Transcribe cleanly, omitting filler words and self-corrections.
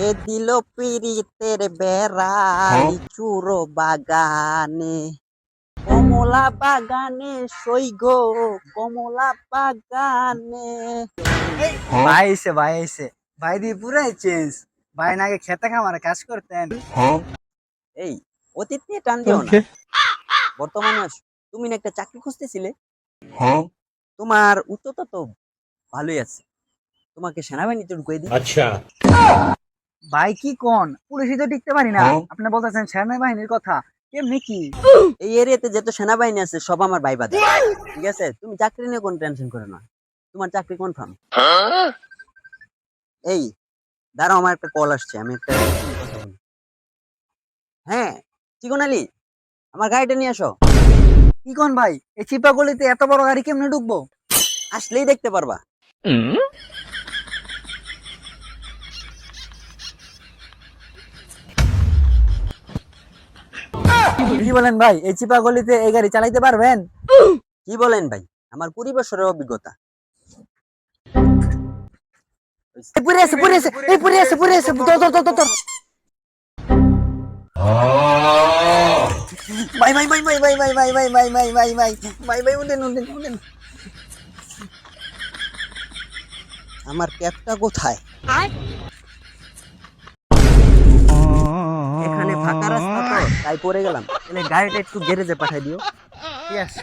এ দিল পিরিতের বেড়াই চুরো বাগানে, কমলা বাগানে সইগ, কমলা বাগানে। ভাই এসে ভাই এসে ভাই দিয়ে পুরাই চেঞ্জ। ভাই না আগে খেতে খামারে কাজ করতেন। এই অতীত নিয়ে টান দিও না, বর্তমানে আসো। তুমি না একটা চাকরি খুঁজতেছিলে? তোমার উচ্চতা তো ভালোই আছে, তোমাকে সেনাবাহিনীতে ঢুকিয়ে দিই। अच्छा। ভাই কি কোন, পুলিশে তো টিকতে পারি না, আপনি বলতেছেন সেনাবাহিনীর কথা, কেমনি কি? এই এরিয়াতে যত সেনাবাহিনী আছে সব আমার ভাই বাদে, ঠিক আছে? তুমি চাকরি নিয়ে কোনো টেনশন করো না, তোমার চাকরি কনফার্ম। এই দাঁড়াও, আমার একটা কল আসছে, আমি একটা কথা বলি। হ্যাঁ চিকন আলী, আমার গাড়িটা নিয়ে আসো। কি কোন ভাই, এই চিপা গলিতে এত বড় গাড়ি কেমনে ঢুকবো? আসলেই দেখতে পারবা। কি বলেন ভাই, এই চিপা গলিতে এই গাড়ি চালাইতে পারবেন? কি বলেন ভাই, আমার 20 বছরের অভিজ্ঞতা। এই পুরে আছে পুরে আছে, এই পুরে আছে পুরে আছে, ধর ধর ধর ধর ধর। ভাই ভাই ভাই ভাই ভাই ভাই ভাই ভাই ভাই ভাই ভাই ভাই ভাই ভাই উঠেন উঠেন উঠেন। আমার ক্যাবটা কোথায়? এখানে ফাঁকা রাস্তা তো তাই পড়ে গেলাম, তাহলে গাড়িটা একটু গ্যারেজে পাঠাই দিও। ঠিক আছে।